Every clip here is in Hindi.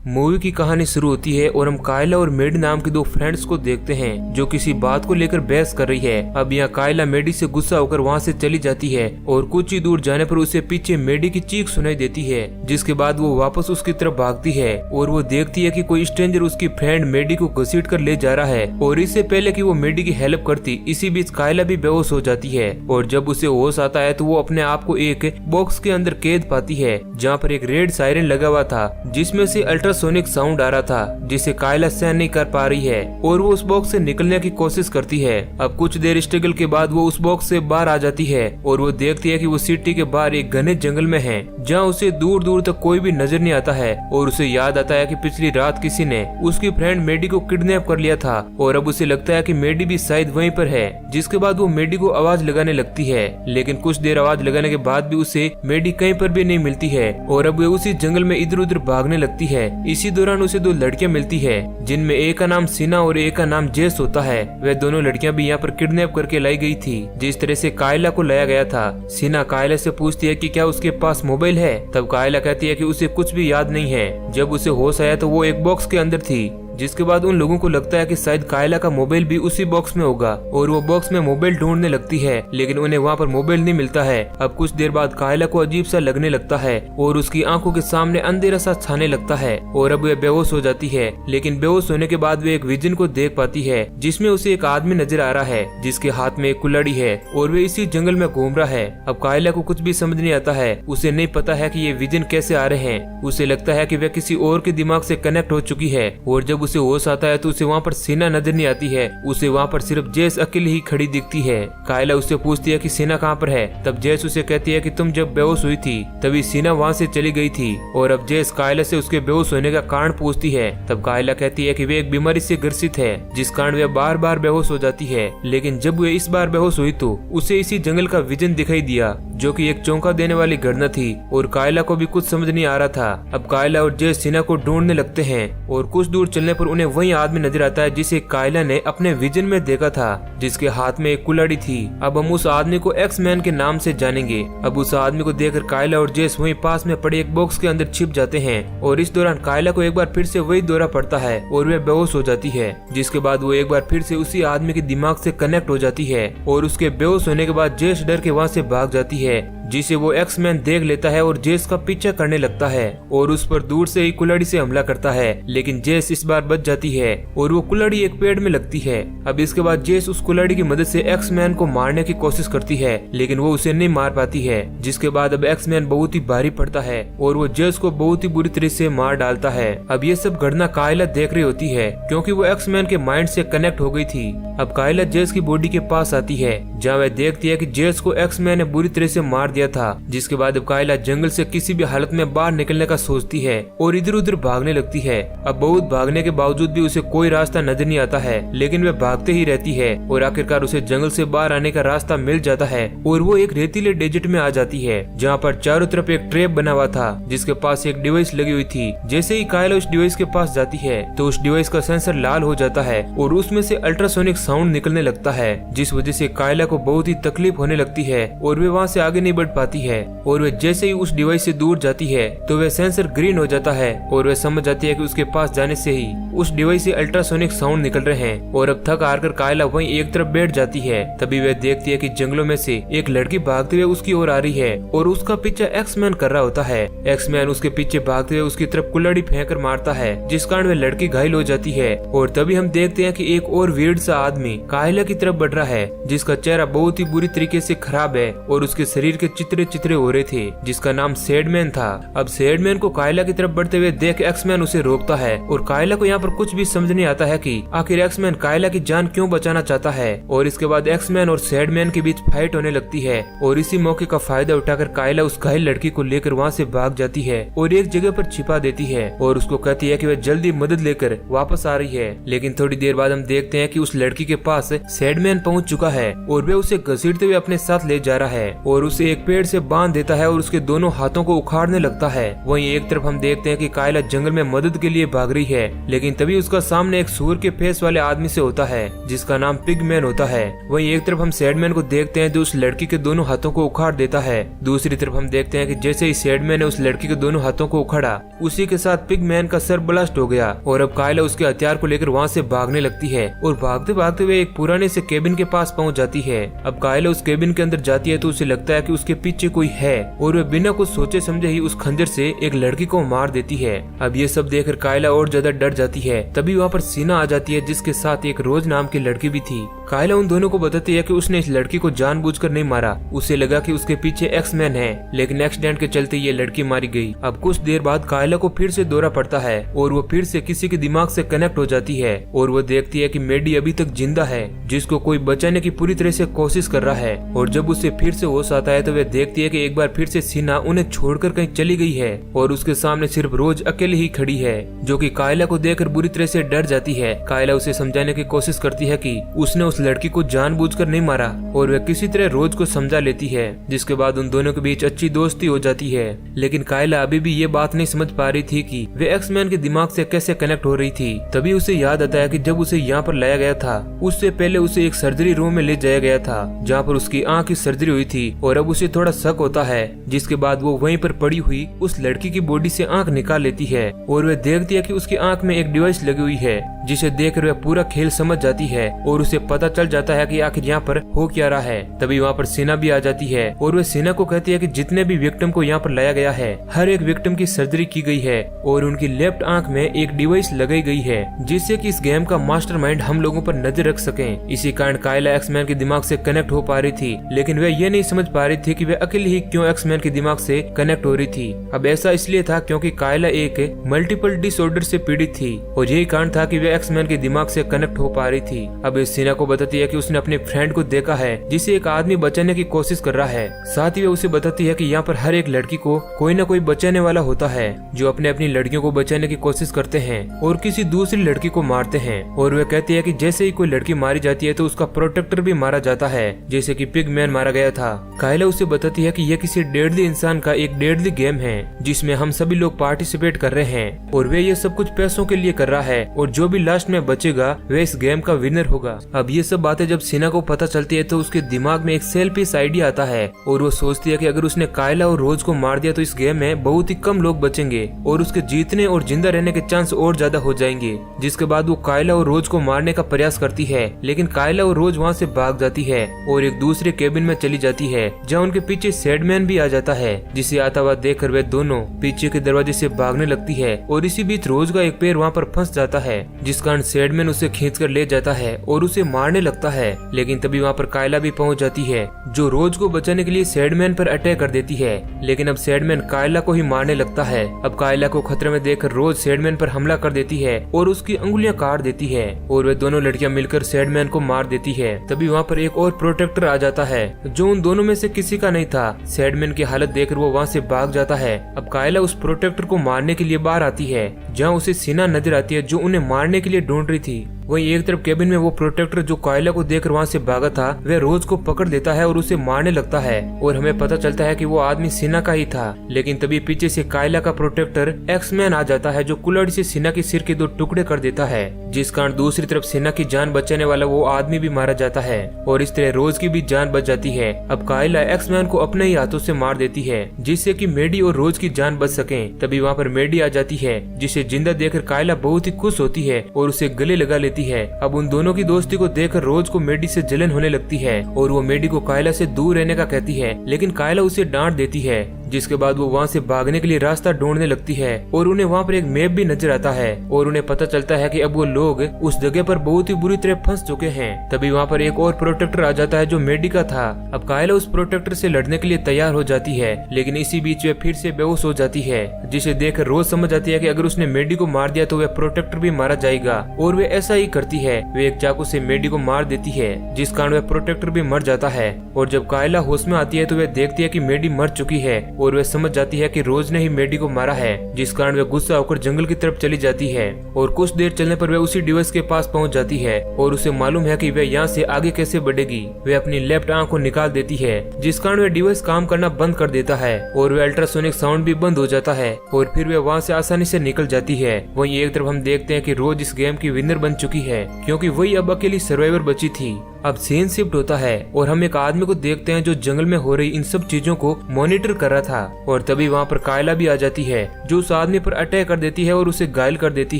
मूवी की कहानी शुरू होती है और हम कायला और मेडी नाम के दो फ्रेंड्स को देखते हैं जो किसी बात को लेकर बहस कर रही है। अब यहाँ कायला मेडी से गुस्सा होकर वहाँ से चली जाती है और कुछ ही दूर जाने पर उसे पीछे मेडी की चीख सुनाई देती है, जिसके बाद वो वापस उसकी तरफ भागती है और वो देखती है कि कोई स्ट्रेंजर उसकी फ्रेंड मेडी को घसीट कर ले जा रहा है। और इससे पहले कि वो मेडी की हेल्प करती, इसी बीच कायला भी बेहोश हो जाती है और जब उसे होश आता है तो वो अपने आप को एक बॉक्स के अंदर कैद पाती है जहाँ पर एक रेड सायरन लगा हुआ था जिसमें से अल्ट्रासोनिक साउंड आ रहा था जिसे कायला सहन नहीं कर पा रही है और वो उस बॉक्स से निकलने की कोशिश करती है। अब कुछ देर स्ट्रगल के बाद वो उस बॉक्स से बाहर आ जाती है और वो देखती है कि वो सिटी के बाहर एक घने जंगल में है जहाँ उसे दूर दूर तक कोई भी नजर नहीं आता है। और उसे याद आता है कि पिछली रात किसी ने उसकी फ्रेंड मेडी को किडनैप कर लिया था और अब उसे लगता है कि मेडी भी शायद वहीं पर है। जिसके बाद वो मेडी को आवाज लगाने लगती है, लेकिन कुछ देर आवाज लगाने के बाद भी उसे मेडी कहीं पर भी नहीं मिलती है और अब वो उसी जंगल में इधर उधर भागने लगती है। इसी दौरान उसे दो लड़कियां मिलती है जिनमें एक का नाम सीना और एक का नाम जेस होता है। वह दोनों लड़कियां भी यहाँ पर किडनैप करके लाई गई थी जिस तरह से कायला को लाया गया था। सीना कायला से पूछती है कि क्या उसके पास मोबाइल है, तब कायला कहती है कि उसे कुछ भी याद नहीं है। जब उसे होश आया तो वो एक बॉक्स के अंदर थी, जिसके बाद उन लोगों को लगता है कि शायद कायला का मोबाइल भी उसी बॉक्स में होगा और वो बॉक्स में मोबाइल ढूंढने लगती है, लेकिन उन्हें वहाँ पर मोबाइल नहीं मिलता है। अब कुछ देर बाद कायला को अजीब सा लगने लगता है और उसकी आंखों के सामने अंधेरा सा छाने लगता है और अब वह बेहोश हो जाती है। लेकिन बेहोश होने के बाद वे एक विजन को देख पाती है जिसमें उसे एक आदमी नजर आ रहा है जिसके हाथ में एक कुल्हाड़ी है और वे इसी जंगल में घूम रहा है। अब कायला को कुछ भी समझ नहीं आता है, उसे नहीं पता है कि ये विजन कैसे आ रहे हैं। उसे लगता है कि वह किसी और के दिमाग से कनेक्ट हो चुकी है और जब उसे होश आता है तो उसे वहाँ पर सीना नजर नहीं आती है, उसे वहाँ पर सिर्फ जेस अकेली ही खड़ी दिखती है। कायला उससे पूछती है कि सीना कहाँ पर है, तब जेस उसे कहती है कि तुम जब बेहोश हुई थी तभी सीना वहाँ से चली गई थी। और अब जेस कायला से उसके बेहोश होने का कारण पूछती है, तब कायला कहती है कि वे एक बीमारी से ग्रसित है जिस कारण वे बार बार बेहोश हो जाती है। लेकिन जब वे इस बार बेहोश हुई तो उसे इसी जंगल का विजन दिखाई दिया जो कि एक चौंका देने वाली घटना थी और कायला को भी कुछ समझ नहीं आ रहा था। अब कायला और जेस सीना को ढूंढने लगते हैं और कुछ दूर चलने पर उन्हें वही आदमी नजर आता है जिसे कायला ने अपने विजन में देखा था, जिसके हाथ में एक कुल्हाड़ी थी। अब हम उस आदमी को एक्स मैन के नाम से जानेंगे। अब उस आदमी को देखकर कायला और जेस वहीं पास में पड़े एक बॉक्स के अंदर छिप जाते हैं और इस दौरान कायला को एक बार फिर से वही दौरा पड़ता है और वह बेहोश हो जाती है, जिसके बाद वो एक बार फिर से उसी आदमी के दिमाग से कनेक्ट हो जाती है और उसके बेहोश होने के बाद जेस डर के वहाँ से भाग जाती है, जिसे वो एक्स मैन देख लेता है और जेस का पीछा करने लगता है और उस पर दूर से ही कुल्हाड़ी से हमला करता है। लेकिन जेस इस बार बच जाती है और वो कुल्हाड़ी एक पेड़ में लगती है। अब इसके बाद जेस उस कुल्हाड़ी की मदद से एक्स मैन को मारने की कोशिश करती है, लेकिन वो उसे नहीं मार पाती है, जिसके बाद अब एक्स मैन बहुत ही भारी पड़ता है और वो जेस को बहुत ही बुरी तरह से मार डालता है। अब ये सब घटना कायला देख रही होती है क्योंकि वो एक्स मैन के माइंड से कनेक्ट हो गई थी। अब कायला जेस की बॉडी के पास आती है जहाँ वह देखती है कि जेस को एक्स मैन ने बुरी तरह से मार दिया था, जिसके बाद अब कायला जंगल से किसी भी हालत में बाहर निकलने का सोचती है और इधर उधर भागने लगती है। अब बहुत भागने के बावजूद भी उसे कोई रास्ता नजर नहीं आता है, लेकिन वह भागते ही रहती है और आखिरकार उसे जंगल से बाहर आने का रास्ता मिल जाता है और वो एक रेतीले डेजर्ट में आ जाती है जहाँ पर चारों तरफ एक ट्रैप बना हुआ था जिसके पास एक डिवाइस लगी हुई थी। जैसे ही कायला उस डिवाइस के पास जाती है तो उस डिवाइस का सेंसर लाल हो जाता है और उसमें से अल्ट्रासोनिक साउंड निकलने लगता है, जिस वजह से कायला को बहुत ही तकलीफ होने लगती है और वे वहाँ से आगे नहीं बढ़ पाती है। और वह जैसे ही उस डिवाइस से दूर जाती है तो वह सेंसर ग्रीन हो जाता है और वह समझ जाती है कि उसके पास जाने से ही उस डिवाइस से अल्ट्रासोनिक साउंड निकल रहे हैं। और अब थक हार कर कायला वहीं एक तरफ बैठ जाती है। तभी वह देखती है कि जंगलों में से एक लड़की भागते हुए उसकी ओर आ रही है और उसका पीछा एक्स मैन कर रहा होता है। एक्स मैन उसके पीछे भागते हुए उसकी तरफ कुल्हाड़ी फेंक कर मारता है, जिस कारण वह लड़की घायल हो जाती है। और तभी हम देखते हैं कि एक और वियर्ड सा आदमी कायला की तरफ बढ़ रहा है जिसका चेहरा बहुत ही बुरी तरीके से खराब है और उसके शरीर के चित्रे चित्रे हो रहे थे, जिसका नाम सैडमैन था। अब सैडमैन को कायला की तरफ बढ़ते हुए देख एक्समैन उसे रोकता है और कायला को यहाँ पर कुछ भी समझ नहीं आता है कि आखिर एक्समैन कायला की जान क्यों बचाना चाहता है। और इसके बाद एक्समैन और सैडमैन के बीच फाइट होने लगती है और इसी मौके का फायदा उठाकर कायला उस घायल लड़की को लेकर वहाँ से भाग जाती है और एक जगह पर छिपा देती है और उसको कहती है कि वह जल्दी मदद लेकर वापस आ रही है। लेकिन थोड़ी देर बाद हम देखते हैं कि उस लड़की के पास सैडमैन पहुँच चुका है और वह उसे घसीटते हुए अपने साथ ले जा रहा है और उसे एक एक पेड़ से बांध देता है और उसके दोनों हाथों को उखाड़ने लगता है। वहीं एक तरफ हम देखते हैं कि कायला जंगल में मदद के लिए भाग रही है, लेकिन तभी उसका सामने एक सूअर के फेस वाले आदमी से होता है जिसका नाम पिगमैन होता है। वहीं एक तरफ हम सैडमैन को देखते हैं जो उस लड़की के दोनों हाथों को उखाड़ देता है। दूसरी तरफ हम देखते हैं कि जैसे ही सैडमैन ने उस लड़की के दोनों हाथों को उखाड़ा, उसी के साथ पिगमैन का सर ब्लास्ट हो गया और अब कायला उसके हथियार को लेकर वहाँ से भागने लगती है और भागते भागते हुए एक पुराने से केबिन के पास पहुँच जाती है। अब कायला उस केबिन के अंदर जाती है तो उसे लगता है कि उसके पीछे कोई है और वह बिना कुछ सोचे समझे ही उस खंजर से एक लड़की को मार देती है। अब ये सब देखकर कायला और ज्यादा डर जाती है। तभी वहाँ पर सीना आ जाती है जिसके साथ एक रोज नाम की लड़की भी थी। कायला उन दोनों को बताती है कि उसने इस लड़की को जानबूझकर नहीं मारा, उसे लगा कि उसके पीछे एक्समैन है, लेकिन एक्सीडेंट के चलते ये लड़की मारी गई। अब कुछ देर बाद कायला को फिर से दौरा पड़ता है और वो फिर से किसी के दिमाग से कनेक्ट हो जाती है और वो देखती है कि मेडी अभी तक जिंदा है जिसको कोई बचाने की पूरी तरह से कोशिश कर रहा है। और जब उसे फिर से होश आता है तो वह देखती है कि एक बार फिर से सीना उन्हें छोड़कर कहीं चली गई है और उसके सामने सिर्फ रोज अकेली ही खड़ी है, जो कि कायला को देखकर बुरी तरह से डर जाती है। कायला उसे समझाने की कोशिश करती है कि उसने उस लड़की को जानबूझकर नहीं मारा और वह किसी तरह रोज को समझा लेती है, जिसके बाद उन दोनों के बीच अच्छी दोस्ती हो जाती है। लेकिन कायला अभी भी ये बात नहीं समझ पा रही थी कि वे एक्समैन के दिमाग से कैसे कनेक्ट हो रही थी। तभी उसे याद आता है कि जब उसे यहाँ पर लाया गया था उससे पहले उसे एक सर्जरी रूम में ले जाया गया था जहाँ पर उसकी आंख की सर्जरी हुई थी और अब उसे थोड़ा शक होता है, जिसके बाद वो वहीं पर पड़ी हुई उस लड़की की बॉडी से आंख निकाल लेती है और वह देखती है कि उसकी आंख में एक डिवाइस लगी हुई है, जिसे देखकर वह पूरा खेल समझ जाती है और उसे पता चल जाता है कि आखिर यहाँ पर हो क्या रहा है। तभी वहाँ पर सीना भी आ जाती है और वह सीना को कहती है कि जितने भी विक्टिम को यहाँ पर लाया गया है हर एक विक्टिम की सर्जरी की गई है और उनकी लेफ्ट आंख में एक डिवाइस लगाई गई है जिससे कि इस गेम का मास्टरमाइंड हम लोगों पर नजर रख सकें। इसी कारण कायला एक्समैन के दिमाग से कनेक्ट हो पा रही थी, लेकिन वह ये नहीं समझ पा रही थी कि वह अकेली ही क्यों एक्समैन के दिमाग से कनेक्ट हो रही थी। अब ऐसा इसलिए था क्योंकि कायला एक मल्टीपल डिसऑर्डर से पीड़ित थी और यही कारण था कि वह एक्समैन के दिमाग से कनेक्ट हो पा रही थी। अब इस सीना को बताती है कि उसने अपने फ्रेंड को देखा है जिसे एक आदमी बचाने की कोशिश कर रहा है। साथ ही वह उसे बताती है कि यहाँ पर हर एक लड़की को कोई न कोई बचाने वाला होता है जो अपनी लड़कियों को बचाने की कोशिश करते हैं और किसी दूसरी लड़की को मारते हैं। और वह कहती है कि जैसे ही कोई लड़की मारी जाती है तो उसका प्रोटेक्टर भी मारा जाता है, जैसे कि पिगमैन मारा गया था। कायला उसे बताती है कि यह किसी डेडली इंसान का एक डेडली गेम है जिसमें हम सभी लोग पार्टिसिपेट कर रहे हैं और वे ये सब कुछ पैसों के लिए कर रहा है और जो भी लास्ट में बचेगा वह इस गेम का विनर होगा। अब ये सब बातें जब सीना को पता चलती है तो उसके दिमाग में एक सेल्फिश आइडिया आता है और वो सोचती है कि अगर उसने कायला और रोज को मार दिया तो इस गेम में बहुत ही कम लोग बचेंगे और उसके जीतने और जिंदा रहने के चांस और ज्यादा हो जाएंगे। जिसके बाद वो कायला और रोज को मारने का प्रयास करती है, लेकिन कायला और रोज वहाँ से भाग जाती है और एक दूसरे केबिन में चली जाती है जहाँ उनके पीछे सैडमैन भी आ जाता है, जिसे आता हुआ देखकर वे दोनों पीछे के दरवाजे से भागने लगती है और इसी बीच रोज का एक पैर वहाँ पर फंस जाता है, जिस कारण सैडमैन उसे खींचकर ले जाता है और उसे मारने लगता है। लेकिन तभी वहाँ पर कायला भी पहुँच जाती है जो रोज को बचाने के लिए सैडमैन पर अटैक कर देती है, लेकिन अब सैडमैन कायला को ही मारने लगता है। अब कायला को खतरे में देखकर रोज सैडमैन पर हमला कर देती है और उसकी अंगुलियां काट देती है और वे दोनों लड़कियां मिलकर सैडमैन को मार देती है। तभी वहाँ पर एक और प्रोटेक्टर आ जाता है जो उन दोनों में से किसी का नहीं था। सैडमैन की हालत देखकर वो वहाँ से भाग जाता है। अब कायला उस प्रोटेक्टर को मारने के लिए बाहर आती है जहाँ उसे सीना नजर आती है जो उन्हें मारने के लिए ढूंढ रही थी। वहीं एक तरफ केबिन में वो प्रोटेक्टर जो कायला को देखकर वहाँ से भागा था वह रोज को पकड़ लेता है और उसे मारने लगता है और हमें पता चलता है कि वो आदमी सीना का ही था। लेकिन तभी पीछे से कायला का प्रोटेक्टर एक्समैन आ जाता है जो कुल्हाड़ी से सीना के सिर के 2 टुकड़े कर देता है, जिस कारण दूसरी तरफ सीना की जान बचाने वाला वो आदमी भी मारा जाता है और इस तरह रोज की भी जान बच जाती है। अब कायला एक्समैन को अपने ही हाथों से मार देती है जिससे कि मेडी और रोज की जान बच सके। तभी वहाँ पर मेडी आ जाती है जिसे जिंदा देखकर कायला बहुत ही खुश होती है और उसे गले लगा लेती है। अब उन दोनों की दोस्ती को देखकर रोज को मेडी से जलन होने लगती है और वो मेडी को कायला से दूर रहने का कहती है, लेकिन कायला उसे डांट देती है। जिसके बाद वो वहाँ से भागने के लिए रास्ता ढूंढने लगती है और उन्हें वहाँ पर एक मैप भी नजर आता है और उन्हें पता चलता है कि अब वो लोग उस जगह पर बहुत ही बुरी तरह फंस चुके हैं। तभी वहाँ पर एक और प्रोटेक्टर आ जाता है जो मेडी का था। अब कायला उस प्रोटेक्टर से लड़ने के लिए तैयार हो जाती है, लेकिन इसी बीच वे फिर से बेहोश हो जाती है, जिसे देखकर रोज समझ आती है कि अगर उसने मेडी को मार दिया तो वह प्रोटेक्टर भी मारा जाएगा और वे ऐसा ही करती है। वे एक चाकू से मेडी को मार देती है जिस कारण वह प्रोटेक्टर भी मर जाता है और जब कायला होश में आती है तो वह देखती है कि मेडी मर चुकी है और वह समझ जाती है कि रोज ने ही मेडी को मारा है, जिस कारण वह गुस्सा होकर जंगल की तरफ चली जाती है। और कुछ देर चलने पर वह उसी डिवाइस के पास पहुंच जाती है और उसे मालूम है कि वह यहाँ से आगे कैसे बढ़ेगी। वह अपनी लेफ्ट आंख को निकाल देती है, जिस कारण वह डिवाइस काम करना बंद कर देता है और वह अल्ट्रासोनिक साउंड भी बंद हो जाता है और फिर वह वहाँ से आसानी से निकल जाती है। वहीं एक तरफ हम देखते हैं कि रोज इस गेम की विनर बन चुकी है, क्योंकि वही अब अकेली सर्वाइवर बची थी। अब सीन शिफ्ट होता है और हम एक आदमी को देखते हैं जो जंगल में हो रही इन सब चीजों को मॉनिटर कर रहा था। और तभी वहाँ पर कायला भी आ जाती है, जो उस आदमी पर अटैक कर देती है और उसे घायल कर देती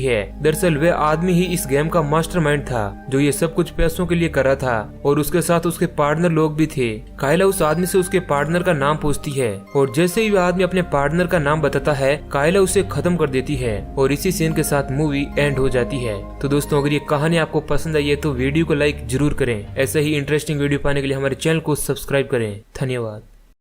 है। दरअसल वह आदमी ही इस गेम का मास्टरमाइंड था, जो ये सब कुछ पैसों के लिए कर रहा था और उसके साथ उसके पार्टनर लोग भी थे। कायला उस आदमी से उसके पार्टनर का नाम पूछती है और जैसे ही वह आदमी अपने पार्टनर का नाम बताता है, कायला उसे खत्म कर देती है और इसी सीन के साथ मूवी एंड हो जाती है। तो दोस्तों, अगर ये कहानी आपको पसंद आई है तो वीडियो को लाइक जरूर करें। ऐसे ही इंटरेस्टिंग वीडियो पाने के लिए हमारे चैनल को सब्सक्राइब करें। धन्यवाद।